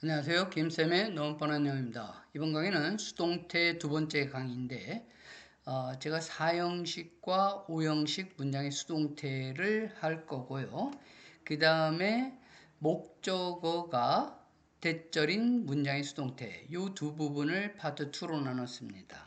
안녕하세요. 김쌤의 너무 뻔한 영입니다. 이번 강의는 수동태 두 번째 강의인데 제가 4형식과 5형식 문장의 수동태를 할 거고요. 그 다음에 목적어가 대절인 문장의 수동태 이 두 부분을 파트 2로 나눴습니다.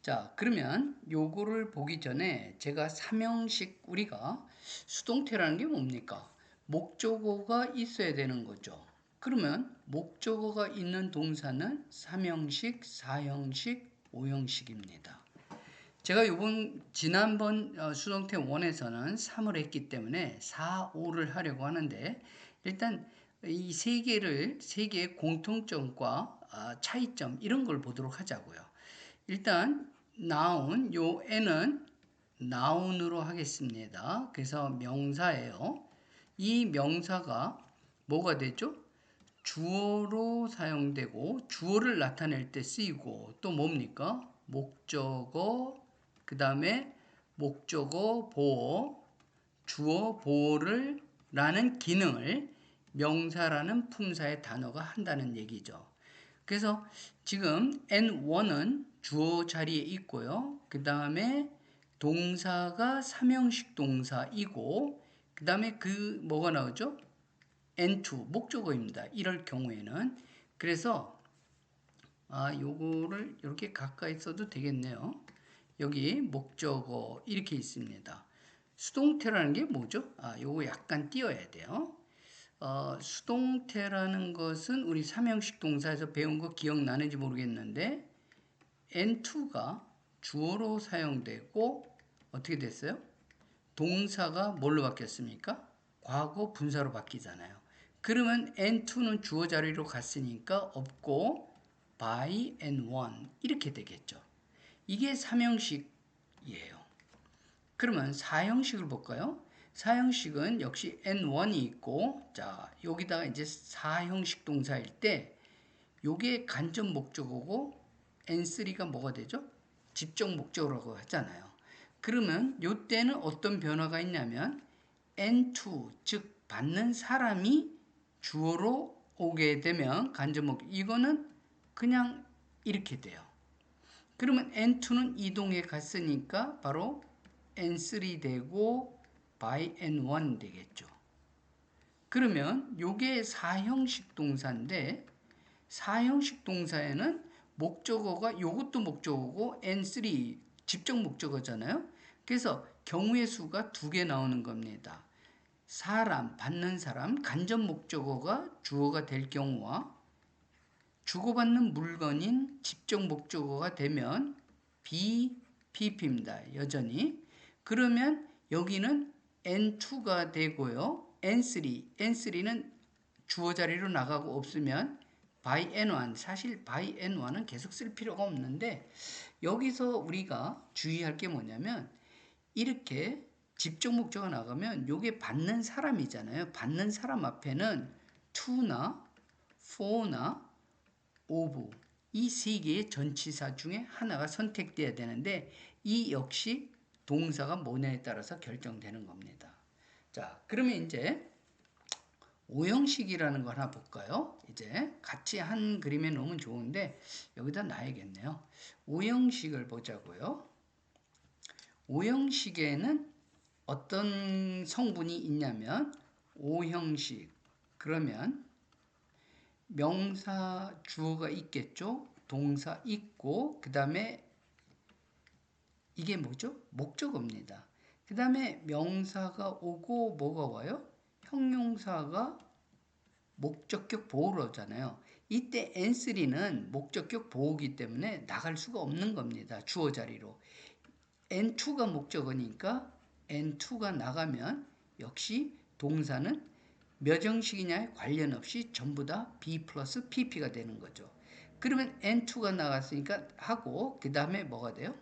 자, 그러면 요거를 보기 전에 제가 3형식 우리가 수동태라는 게 뭡니까? 목적어가 있어야 되는 거죠. 그러면 목적어가 있는 동사는 3형식, 4형식, 5형식입니다. 제가 지난번 수동태 1에서는 3을 했기 때문에 4, 5를 하려고 하는데 일단 이 세 개의 공통점과 차이점 이런 걸 보도록 하자고요. 일단 noun, 요 n은 noun으로 하겠습니다. 그래서 명사예요. 이 명사가 뭐가 되죠? 주어로 사용되고 주어를 나타낼 때 쓰이고 또 뭡니까? 목적어, 그 다음에 목적어 보어, 주어 보어를 라는 기능을 명사라는 품사의 단어가 한다는 얘기죠. 그래서 지금 N1은 주어 자리에 있고요. 그 다음에 동사가 3형식 동사이고 그 다음에 뭐가 나오죠? N2 목적어입니다. 이럴 경우에는 그래서 요거를 이렇게 가까이 써도 되겠네요. 여기 목적어 이렇게 있습니다. 수동태라는 게 뭐죠? 요거 약간 띄어야 돼요. 수동태라는 것은 우리 3형식 동사에서 배운 거 기억나는지 모르겠는데 N2가 주어로 사용되고 어떻게 됐어요? 동사가 뭘로 바뀌었습니까? 과거 분사로 바뀌잖아요. 그러면 N2는 주어 자리로 갔으니까 없고 by N1 이렇게 되겠죠. 이게 3형식이에요. 그러면 4형식을 볼까요? 4형식은 역시 N1이 있고 자 여기다가 이제 4형식 동사일 때 요게 간접 목적어고 N3가 뭐가 되죠? 직접 목적어라고 하잖아요. 그러면 요때는 어떤 변화가 있냐면 N2 즉 받는 사람이 주어로 오게 되면 간접 목적 이거는 그냥 이렇게 돼요. 그러면 N2는 이동해 갔으니까 바로 N3 되고 by N1 되겠죠. 그러면 요게 4형식 동사인데 4형식 동사에는 목적어가 요것도 목적어고 N3 직접 목적어잖아요. 그래서 경우의 수가 두 개 나오는 겁니다. 사람, 받는 사람, 간접 목적어가 주어가 될 경우와 주고받는 물건인 직접 목적어가 되면 PP입니다. 여전히. 그러면 여기는 N2가 되고요. N3는 주어 자리로 나가고 없으면 by N1, 사실 by N1은 계속 쓸 필요가 없는데 여기서 우리가 주의할 게 뭐냐면 이렇게 직접 목적어가 나가면 요게 받는 사람이잖아요. 받는 사람 앞에는 to나 for나 of 이 세 개의 전치사 중에 하나가 선택돼야 되는데 이 역시 동사가 뭐냐에 따라서 결정되는 겁니다. 자, 그러면 이제 오형식이라는 걸 하나 볼까요? 이제 같이 한 그림에 놓으면 좋은데 여기다 놔야겠네요. 오형식을 보자고요. 오형식에는 어떤 성분이 있냐면 오형식 그러면 명사 주어가 있겠죠. 동사 있고 그 다음에 이게 뭐죠? 목적어입니다. 그 다음에 명사가 오고 뭐가 와요? 형용사가 목적격 보호로 오잖아요. 이때 N3는 목적격 보호기 때문에 나갈 수가 없는 겁니다. 주어 자리로. N2가 목적어니까 N2가 나가면 역시 동사는 몇 형식이냐에 관련 없이 전부 다 B 플러스 PP가 되는 거죠. 그러면 N2가 나갔으니까 하고 그 다음에 뭐가 돼요?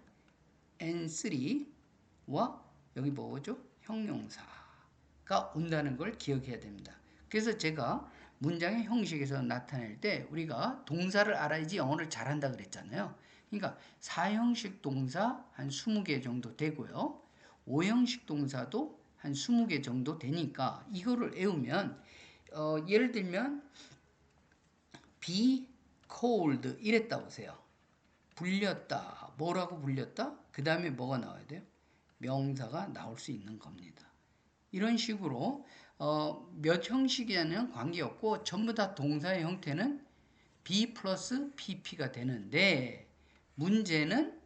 N3와 여기 뭐죠? 형용사가 온다는 걸 기억해야 됩니다. 그래서 제가 문장의 형식에서 나타낼 때 우리가 동사를 알아야지 영어를 잘한다 그랬잖아요. 그러니까 4형식 동사 한 20개 정도 되고요. 5형식 동사도 한 20개 정도 되니까 이거를 외우면 예를 들면 be cold 이랬다 보세요. 불렸다. 뭐라고 불렸다? 그 다음에 뭐가 나와야 돼요? 명사가 나올 수 있는 겁니다. 이런 식으로 몇 형식이냐는 관계없고 전부 다 동사의 형태는 be 플러스 pp가 되는데 문제는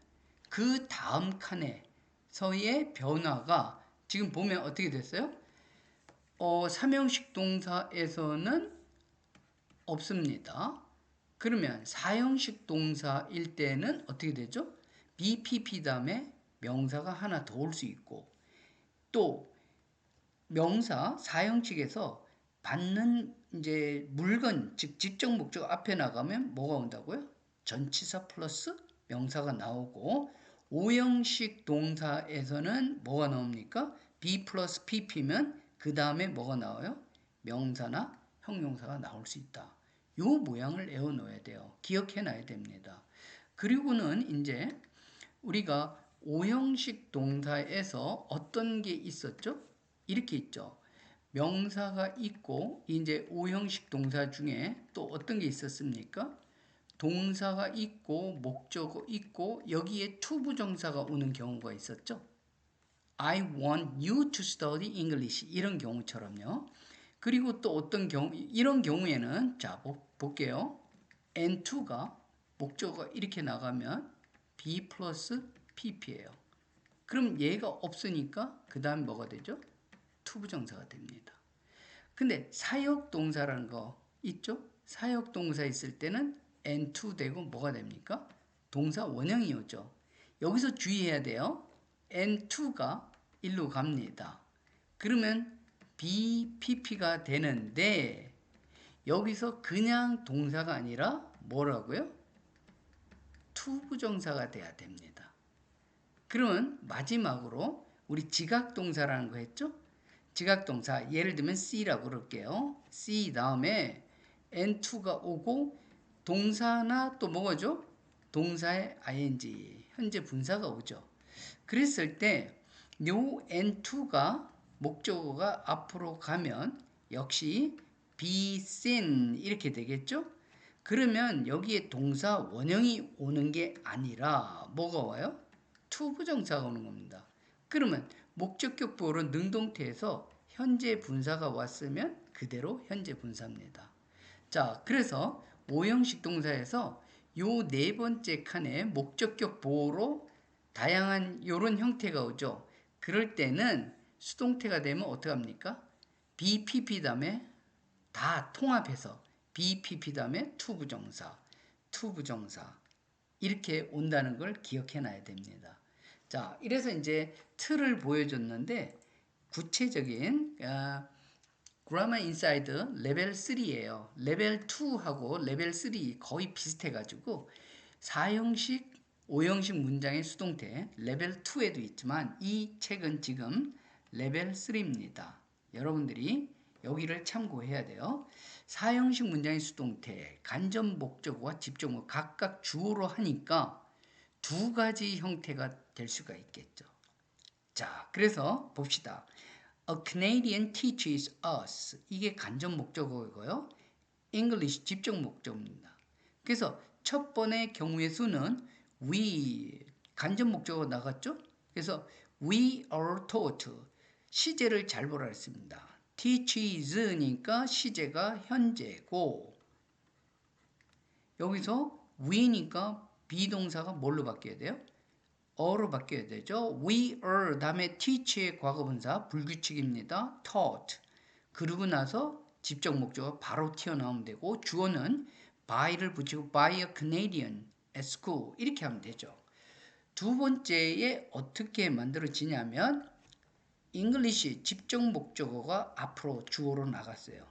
그 다음 칸에서의 변화가 지금 보면 어떻게 됐어요? 3형식 동사에서는 없습니다. 그러면 4형식 동사일 때는 어떻게 되죠? BPP 다음에 명사가 하나 더 올 수 있고 또 명사 4형식에서 받는 이제 물건 즉 직접 목적 앞에 나가면 뭐가 온다고요? 전치사 플러스 명사가 나오고 5형식 동사에서는 뭐가 나옵니까? be 플러스 pp면 그 다음에 뭐가 나와요? 명사나 형용사가 나올 수 있다. 요 모양을 외워놓아야 돼요. 기억해놔야 됩니다. 그리고는 이제 우리가 5형식 동사에서 어떤 게 있었죠? 이렇게 있죠. 명사가 있고 이제 5형식 동사 중에 또 어떤 게 있었습니까? 동사가 있고 목적어 있고 여기에 투부정사가 오는 경우가 있었죠. I want you to study English 이런 경우처럼요. 그리고 또 어떤 경우 이런 경우에는 자 볼게요. N2가 목적어가 이렇게 나가면 be 플러스 pp예요. 그럼 얘가 없으니까 그 다음 뭐가 되죠? 투부정사가 됩니다. 근데 사역동사라는 거 있죠? 사역동사 있을 때는 N2 되고 뭐가 됩니까? 동사 원형이 오죠. 여기서 주의해야 돼요. N2가 일로 갑니다. 그러면 BPP가 되는데 여기서 그냥 동사가 아니라 뭐라고요? 투부정사가 돼야 됩니다. 그러면 마지막으로 우리 지각동사라는 거 했죠? 지각동사 예를 들면 C라고 그럴게요. C 다음에 N2가 오고 동사나 또 뭐가죠? 동사의 ing 현재 분사가 오죠. 그랬을 때 요 N2가 목적어가 앞으로 가면 역시 be seen 이렇게 되겠죠? 그러면 여기에 동사 원형이 오는 게 아니라 뭐가 와요? 투부정사가 오는 겁니다. 그러면 목적격 보호는 능동태에서 현재 분사가 왔으면 그대로 현재 분사입니다. 자, 그래서 5형식 동사에서 요 네 번째 칸에 목적격 보호로 다양한 요런 형태가 오죠. 그럴 때는 수동태가 되면 어떡합니까? BPP 다음에 다 통합해서 BPP 다음에 투부정사 이렇게 온다는 걸 기억해 놔야 됩니다. 자, 이래서 이제 틀을 보여줬는데 구체적인 Grammar Inside 레벨 3예요. 레벨 2하고 레벨 3 거의 비슷해가지고 4형식, 5형식 문장의 수동태 레벨 2에도 있지만 이 책은 지금 레벨 3입니다. 여러분들이 여기를 참고해야 돼요. 4형식 문장의 수동태, 간접 목적어와 집중어 각각 주어로 하니까 두 가지 형태가 될 수가 있겠죠. 자, 그래서 봅시다. A Canadian teaches us. 이게 간접 목적어이고요. English 직접 목적어입니다. 그래서 첫 번의 경우의 수는 we 간접 목적어 나갔죠? 그래서 we are taught 시제를 잘 보라 했습니다. teaches니까 시제가 현재고 여기서 we니까 비동사가 뭘로 바뀌어야 돼요? 어로 바뀌어야 되죠. We are 다음에 teach의 과거분사 불규칙입니다. taught 그러고 나서 직접 목적어 바로 튀어나오면 되고 주어는 by를 붙이고 by a Canadian at school 이렇게 하면 되죠. 두 번째에 어떻게 만들어지냐면 English 직접 목적어가 앞으로 주어로 나갔어요.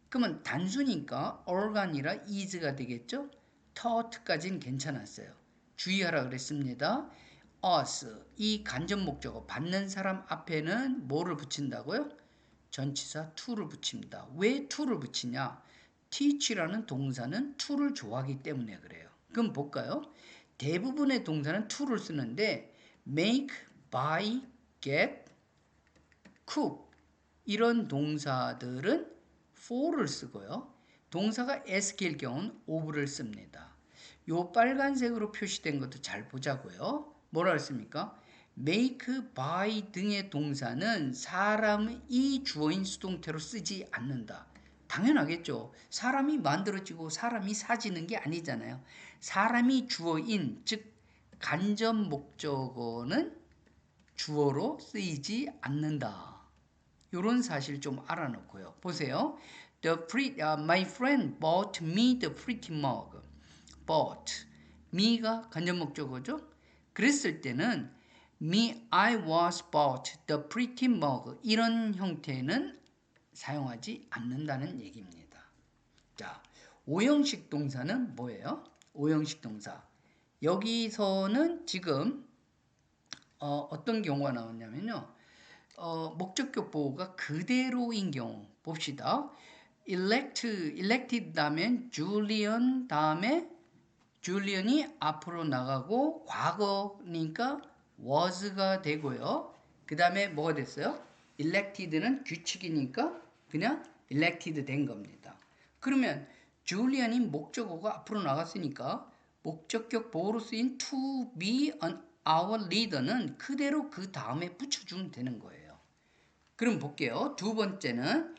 그러면 단수니까 or가 아니라 is가 되겠죠. taught까지는 괜찮았어요. 주의하라 그랬습니다. us 이 간접 목적어 받는 사람 앞에는 뭐를 붙인다고요? 전치사 to를 붙입니다. 왜 to를 붙이냐? teach라는 동사는 to를 좋아하기 때문에 그래요. 그럼 볼까요? 대부분의 동사는 to를 쓰는데 make, buy, get, cook 이런 동사들은 for를 쓰고요. 동사가 s길 경우는 of를 씁니다. 요 빨간색으로 표시된 것도 잘 보자고요. 뭐라 했습니까? make, buy 등의 동사는 사람이 주어인 수동태로 쓰지 않는다. 당연하겠죠. 사람이 만들어지고 사람이 사지는 게 아니잖아요. 사람이 주어인, 즉 간접 목적어는 주어로 쓰이지 않는다. 이런 사실 좀 알아놓고요. 보세요. My friend bought me the pretty mug. bought. me가 간접 목적어죠. 그랬을 때는 I was bought the pretty mug. 이런 형태는 사용하지 않는다는 얘기입니다. 자, 오형식 동사는 뭐예요? 오형식 동사. 여기서는 지금 어떤 경우가 나왔냐면요. 목적격 보호가 그대로인 경우 봅시다. elected 다음에 Julian 다음에 줄리언이 앞으로 나가고 과거니까 was가 되고요. 그 다음에 뭐가 됐어요? elected는 규칙이니까 그냥 elected 된 겁니다. 그러면 줄리언이 목적어가 앞으로 나갔으니까 목적격 보호로 쓰인 to be our leader는 그대로 그 다음에 붙여주면 되는 거예요. 그럼 볼게요. 두 번째는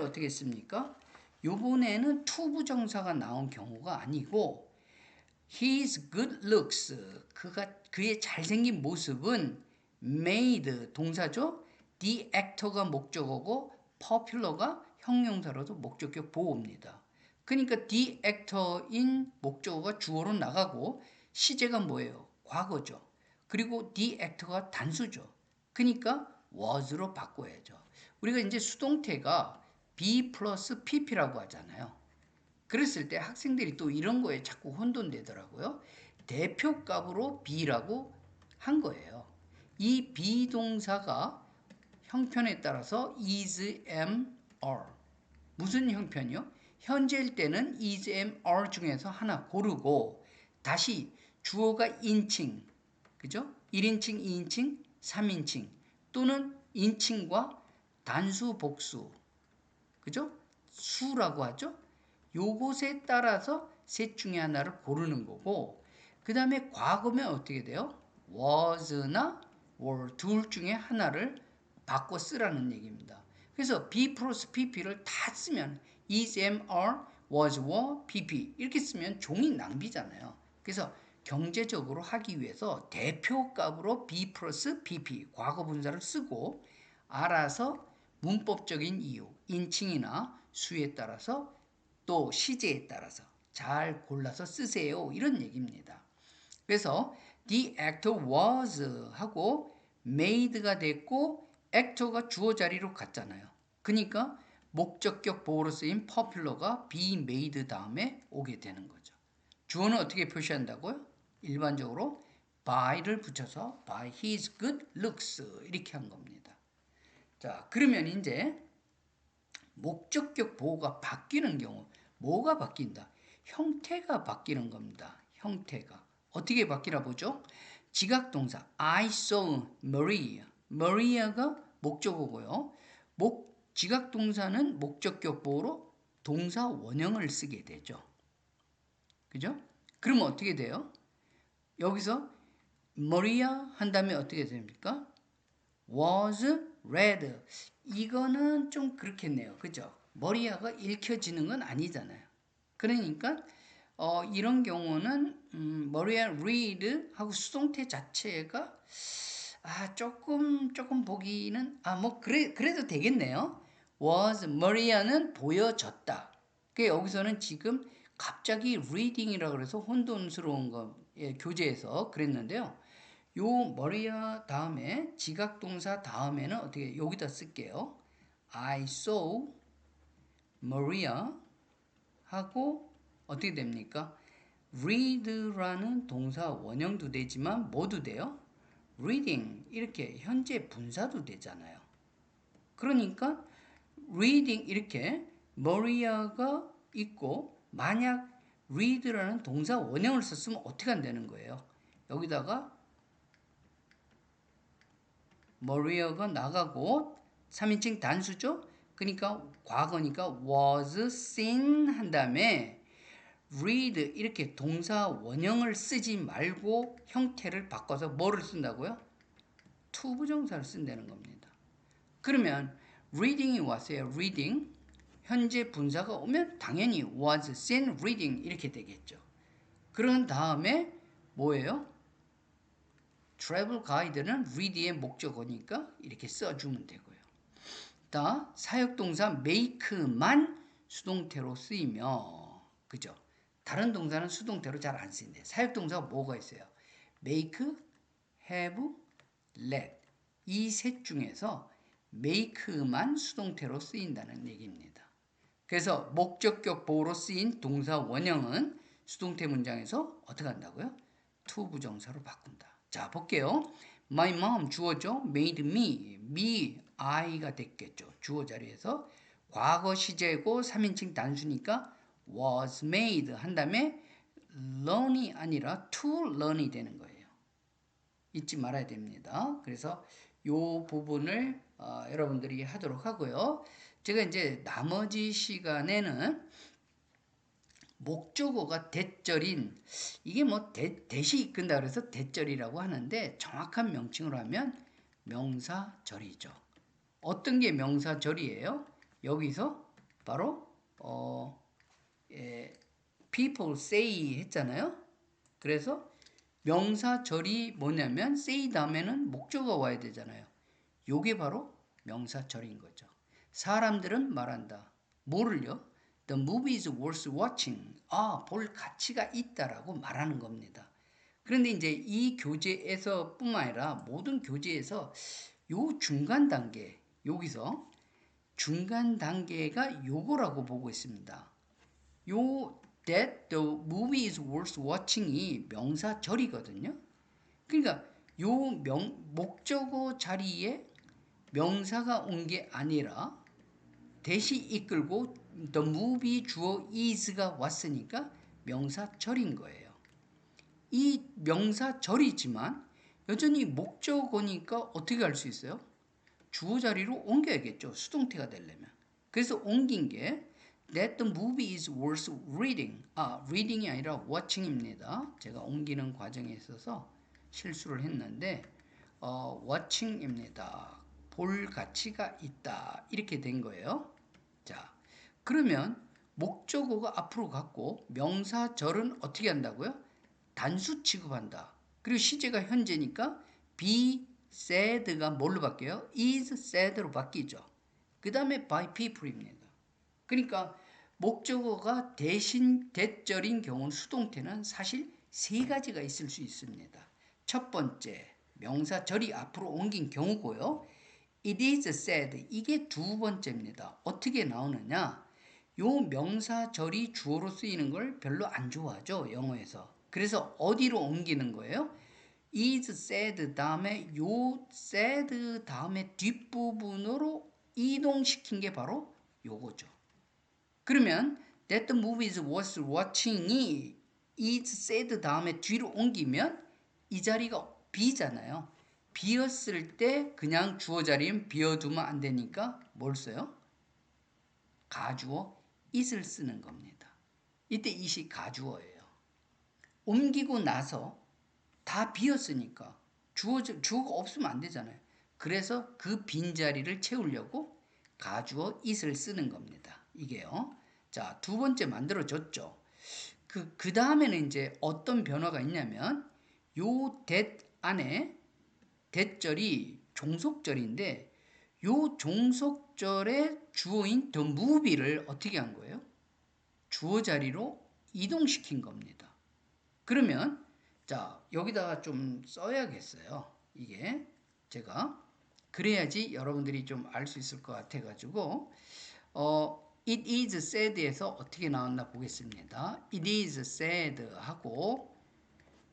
어떻게 했습니까? 요번에는 to 부정사가 나온 경우가 아니고 His good looks, 그의 잘생긴 모습은 made 동사죠. The actor가 목적어고 popular가 형용사로도 목적격 보호입니다. 그러니까 the actor인 목적어가 주어로 나가고 시제가 뭐예요? 과거죠. 그리고 the actor가 단수죠. 그러니까 was로 바꿔야죠. 우리가 이제 수동태가 be 플러스 pp라고 하잖아요. 그랬을 때 학생들이 또 이런 거에 자꾸 혼돈되더라고요. 대표값으로 be라고 한 거예요. 이 비동사가 형편에 따라서 is, am, are. 무슨 형편이요? 현재일 때는 is, am, are 중에서 하나 고르고 다시 주어가 인칭, 그죠? 1인칭, 2인칭, 3인칭 또는 인칭과 단수, 복수, 그죠? 수라고 하죠? 요것에 따라서 셋 중에 하나를 고르는 거고 그 다음에 과거면 어떻게 돼요? was나 were 둘 중에 하나를 바꿔 쓰라는 얘기입니다. 그래서 be 플러스 pp를 다 쓰면 is, am, are, was, were, pp 이렇게 쓰면 종이 낭비잖아요. 그래서 경제적으로 하기 위해서 대표값으로 be 플러스 pp 과거 분사를 쓰고 알아서 문법적인 이유 인칭이나 수에 따라서 또 시제에 따라서 잘 골라서 쓰세요. 이런 얘기입니다. 그래서 the actor was 하고 made가 됐고 actor가 주어 자리로 갔잖아요. 그러니까 목적격 보호로 쓰인 popular가 be made 다음에 오게 되는 거죠. 주어는 어떻게 표시한다고요? 일반적으로 by를 붙여서 by his good looks 이렇게 한 겁니다. 자, 그러면 이제 목적격 보호가 바뀌는 경우 뭐가 바뀐다? 형태가 바뀌는 겁니다. 형태가. 어떻게 바뀌나 보죠? 지각동사 I saw Maria. Maria가 목적어고요. 지각동사는 목적격 보호로 동사 원형을 쓰게 되죠. 그죠? 그러면 어떻게 돼요? 여기서 Maria 한 다음에 어떻게 됩니까? was read. 이거는 좀 그렇겠네요. 그죠? 머리아가 읽혀지는 건 아니잖아요. 그러니까 이런 경우는 머리아 read 하고 수동태 자체가 조금 보기는 그래도 되겠네요. was 머리아는 보여졌다. 그 여기서는 지금 갑자기 reading이라 그래서 혼돈스러운 거 교재에서 그랬는데요. 요 머리아 다음에 지각동사 다음에는 어떻게 여기다 쓸게요. I saw Maria 하고 어떻게 됩니까? read라는 동사 원형도 되지만 뭐도 돼요? reading 이렇게 현재 분사도 되잖아요. 그러니까 reading 이렇게 Maria가 있고 만약 read라는 동사 원형을 썼으면 어떻게 안 되는 거예요? 여기다가 머리어가 나가고 3인칭 단수죠. 그러니까 과거니까 was seen 한 다음에 read 이렇게 동사 원형을 쓰지 말고 형태를 바꿔서 뭐를 쓴다고요? to 부정사를 쓴다는 겁니다. 그러면 reading이 왔어요. reading. 현재 분사가 오면 당연히 was seen reading 이렇게 되겠죠. 그런 다음에 뭐예요? travel guide는 read의 목적어니까 이렇게 써주면 되고요. 다 사역동사 make만 수동태로 쓰이며 그죠? 다른 동사는 수동태로 잘 안 쓰인대. 사역동사가 뭐가 있어요? make, have, let 이 셋 중에서 make만 수동태로 쓰인다는 얘기입니다. 그래서 목적격 보호로 쓰인 동사 원형은 수동태 문장에서 어떻게 한다고요? to 부정사로 바꾼다. 자, 볼게요. My mom 주어죠. made me I가 됐겠죠. 주어 자리에서 과거 시제고 3인칭 단수니까 was made 한 다음에 learn이 아니라 to learn이 되는 거예요. 잊지 말아야 됩니다. 그래서 이 부분을 여러분들이 하도록 하고요. 제가 이제 나머지 시간에는 목적어가 대절인 이게 뭐 대시 이끈다 그래서 대절이라고 하는데 정확한 명칭으로 하면 명사절이죠. 어떤 게 명사절이에요? 여기서 바로 people say 했잖아요. 그래서 명사절이 뭐냐면 say 다음에는 목적어가 와야 되잖아요. 요게 바로 명사절인 거죠. 사람들은 말한다. 뭐를요? The movie is worth watching. 볼 가치가 있다라고 말하는 겁니다. 그런데 이제 이 교재에서 뿐만 아니라 모든 교재에서 요 중간 단계, 여기서 중간 단계가 요거라고 보고 있습니다. 요 that the movie is worth watching이 명사절이거든요. 그러니까 요 목적어 자리에 명사가 온 게 아니라 대시 이끌고 the movie 주어 is가 왔으니까 명사절인 거예요. 이 명사절이지만 여전히 목적어니까 어떻게 할 수 있어요? 주어 자리로 옮겨야겠죠. 수동태가 되려면. 그래서 옮긴 게 that the movie is worth reading. reading이 아니라 watching입니다. 제가 옮기는 과정에 있어서 실수를 했는데 watching입니다. 볼 가치가 있다. 이렇게 된 거예요. 자, 그러면 목적어가 앞으로 갔고 명사절은 어떻게 한다고요? 단수 취급한다. 그리고 시제가 현재니까 be said가 뭘로 바뀌어요? is said로 바뀌죠. 그 다음에 by people입니다. 그러니까 목적어가 대신 대절인 경우는 수동태는 사실 세 가지가 있을 수 있습니다. 첫 번째, 명사절이 앞으로 옮긴 경우고요. It is said. 이게 두 번째입니다. 어떻게 나오느냐? 요 명사절이 주어로 쓰이는 걸 별로 안 좋아하죠. 영어에서. 그래서 어디로 옮기는 거예요? is said 다음에 요 said 다음에 뒷부분으로 이동시킨 게 바로 요거죠. 그러면 that the movie is worth watching이 is said 다음에 뒤로 옮기면 이 자리가 비잖아요. 비었을 때 그냥 주어 자리는 비워두면 안 되니까 뭘 써요? 가주어 it을 쓰는 겁니다. 이때 it이 가주어예요. 옮기고 나서 다 비었으니까 주어가 없으면 안 되잖아요. 그래서 그 빈자리를 채우려고 가주어 it을 쓰는 겁니다. 이게요. 자, 두 번째 만들어졌죠. 그 다음에는 이제 어떤 변화가 있냐면 요 that 안에 대절이 종속절인데 요 종속절의 주어인 the movie를 어떻게 한 거예요? 주어 자리로 이동시킨 겁니다. 그러면 자 여기다가 좀 써야겠어요. 이게 제가 그래야지 여러분들이 좀 알 수 있을 것 같아 가지고 it is said에서 어떻게 나왔나 보겠습니다. it is said 하고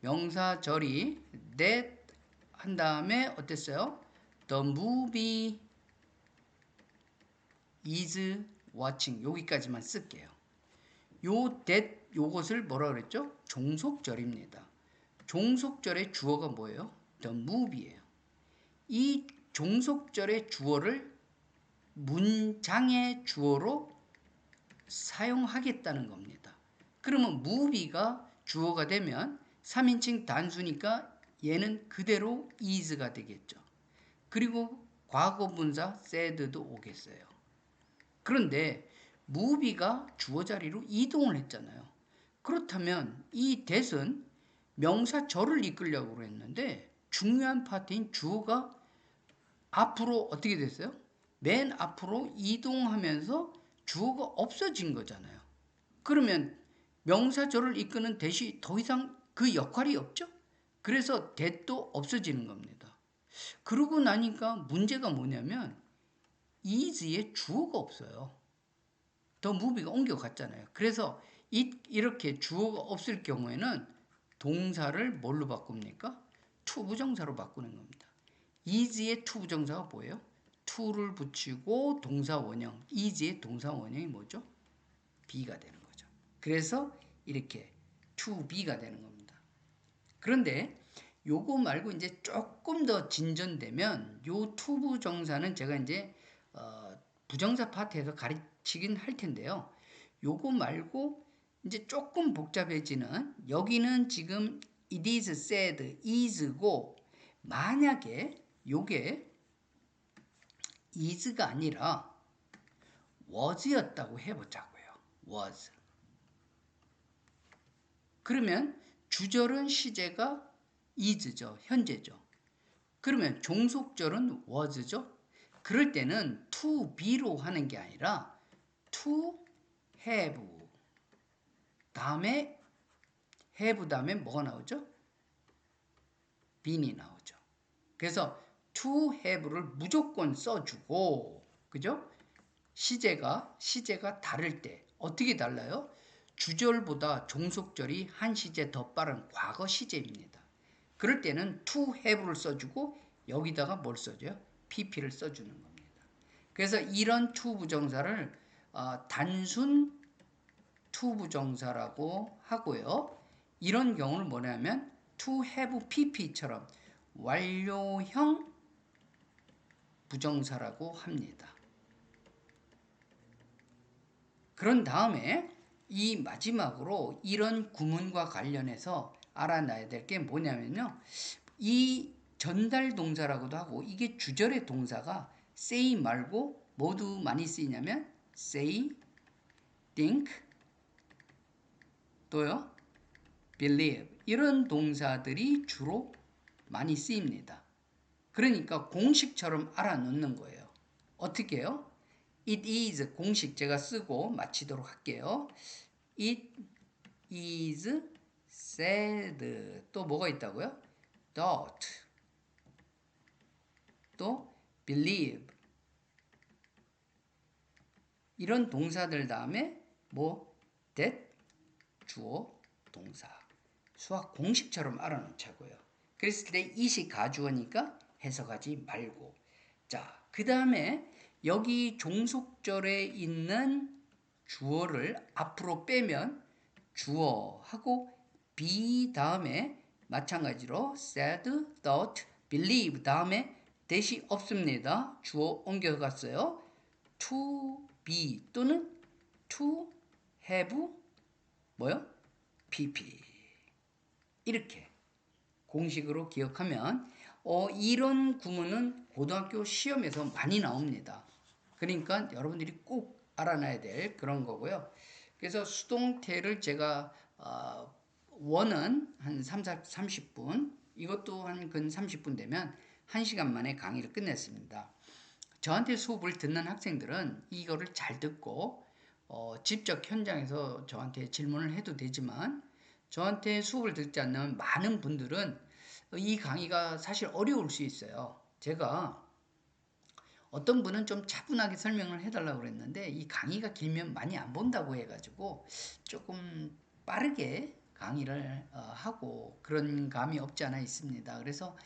명사절이 that 한 다음에 어땠어요? The movie is watching 여기까지만 쓸게요. 요 that 요것을 뭐라 그랬죠? 종속절입니다. 종속절의 주어가 뭐예요? The movie예요. 이 종속절의 주어를 문장의 주어로 사용하겠다는 겁니다. 그러면 movie가 주어가 되면 3인칭 단수니까 얘는 그대로 is가 되겠죠. 그리고 과거 분사 said도 오겠어요. 그런데 movie가 주어 자리로 이동을 했잖아요. 그렇다면 이 that은 명사절을 이끌려고 했는데 중요한 파트인 주어가 앞으로 어떻게 됐어요? 맨 앞으로 이동하면서 주어가 없어진 거잖아요. 그러면 명사절을 이끄는 that이 더 이상 그 역할이 없죠? 그래서 that도 없어지는 겁니다. 그러고 나니까 문제가 뭐냐면 is에 주어가 없어요. 더 movie가 옮겨갔잖아요. 그래서 이렇게 주어가 없을 경우에는 동사를 뭘로 바꿉니까? to 부정사로 바꾸는 겁니다. is의 to 부정사가 뭐예요? to를 붙이고 동사 원형, is의 동사 원형이 뭐죠? be가 되는 거죠. 그래서 이렇게 to be가 되는 겁니다. 그런데 요거 말고 이제 조금 더 진전되면 요 to 부정사는 제가 이제 부정사 파트에서 가르치긴 할 텐데요. 요거 말고 이제 조금 복잡해지는 여기는 지금 it is said is고 만약에 요게 is가 아니라 was였다고 해보자고요. was. 그러면 주절은 시제가 is죠. 현재죠. 그러면 종속절은 was죠. 그럴 때는 to be로 하는 게 아니라 to have 다음에 have 다음에 뭐가 나오죠? bean이 나오죠. 그래서 to have를 무조건 써주고 그죠? 시제가 다를 때 어떻게 달라요? 주절보다 종속절이 한 시제 더 빠른 과거 시제입니다. 그럴 때는 to have를 써주고 여기다가 뭘 써줘요? pp를 써주는 겁니다. 그래서 이런 to 부정사를 단순 to 부정사라고 하고요. 이런 경우는 뭐냐면 to have pp처럼 완료형 부정사라고 합니다. 그런 다음에 이 마지막으로 이런 구문과 관련해서 알아놔야 될 게 뭐냐면요. 이 전달 동사라고도 하고 이게 주절의 동사가 say 말고 모두 많이 쓰이냐면 say, think, 또요 believe 이런 동사들이 주로 많이 쓰입니다. 그러니까 공식처럼 알아놓는 거예요. 어떻게 해요? It is 공식 제가 쓰고 마치도록 할게요. It is said 또 뭐가 있다고요? Thought 또 believe 이런 동사들 다음에 뭐 that 주어 동사 수학 공식처럼 알아놓자고요. 그랬을 때 it이 가주어니까 해석하지 말고 자, 그 다음에 여기 종속절에 있는 주어를 앞으로 빼면 주어하고 be 다음에 마찬가지로 said, thought, believe 다음에 that이 없습니다. 주어 옮겨갔어요. to be 또는 to have 뭐요? pp 이렇게 공식으로 기억하면 이런 구문은 고등학교 시험에서 많이 나옵니다. 그러니까 여러분들이 꼭 알아놔야 될 그런 거고요. 그래서 수동태를 제가 원은 한 30분 이것도 한 근 30분 되면 1시간 만에 강의를 끝냈습니다. 저한테 수업을 듣는 학생들은 이거를 잘 듣고 직접 현장에서 저한테 질문을 해도 되지만 저한테 수업을 듣지 않는 많은 분들은 이 강의가 사실 어려울 수 있어요. 제가 어떤 분은 좀 차분하게 설명을 해달라고 그랬는데 이 강의가 길면 많이 안 본다고 해가지고 조금 빠르게 강의를 하고 그런 감이 없지 않아 있습니다. 그래서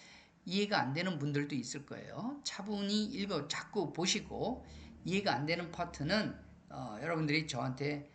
이해가 안 되는 분들도 있을 거예요. 차분히 자꾸 보시고 이해가 안 되는 파트는 여러분들이 저한테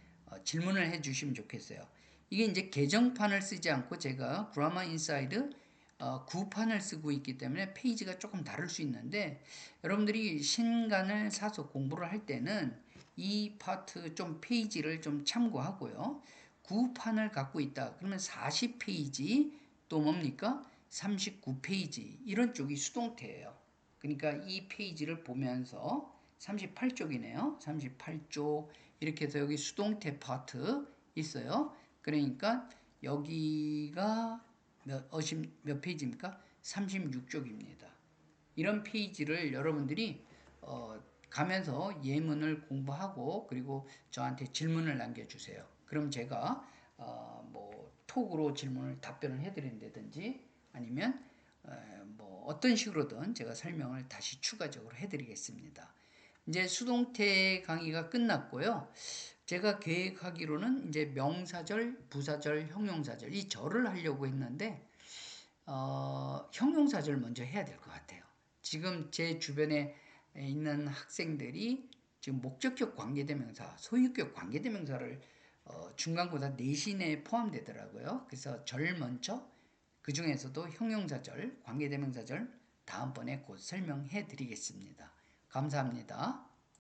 질문을 해 주시면 좋겠어요. 이게 이제 개정판을 쓰지 않고 제가 그라마 인사이드 구판을 쓰고 있기 때문에 페이지가 조금 다를 수 있는데 여러분들이 신간을 사서 공부를 할 때는 이 파트 좀 페이지를 좀 참고하고요. 구판을 갖고 있다. 그러면 40페이지 또 뭡니까? 39페이지 이런 쪽이 수동태예요. 그러니까 이 페이지를 보면서 38쪽이네요. 38쪽 이렇게 해서 여기 수동태 파트 있어요. 그러니까 여기가 몇 페이지입니까? 36쪽입니다. 이런 페이지를 여러분들이 가면서 예문을 공부하고 그리고 저한테 질문을 남겨주세요. 그럼 제가 뭐 톡으로 질문을 답변을 해드린다든지 아니면 뭐 어떤 식으로든 제가 설명을 다시 추가적으로 해드리겠습니다. 이제 수동태 강의가 끝났고요. 제가 계획하기로는 이제 명사절, 부사절, 형용사절 이 절을 하려고 했는데 형용사절 먼저 해야 될 것 같아요. 지금 제 주변에 있는 학생들이 지금 목적격 관계대명사, 소유격 관계대명사를 중간고사 내신에 포함되더라고요. 그래서 절 먼저 그 중에서도 형용사절, 관계대명사절 다음번에 곧 설명해 드리겠습니다. 감사합니다.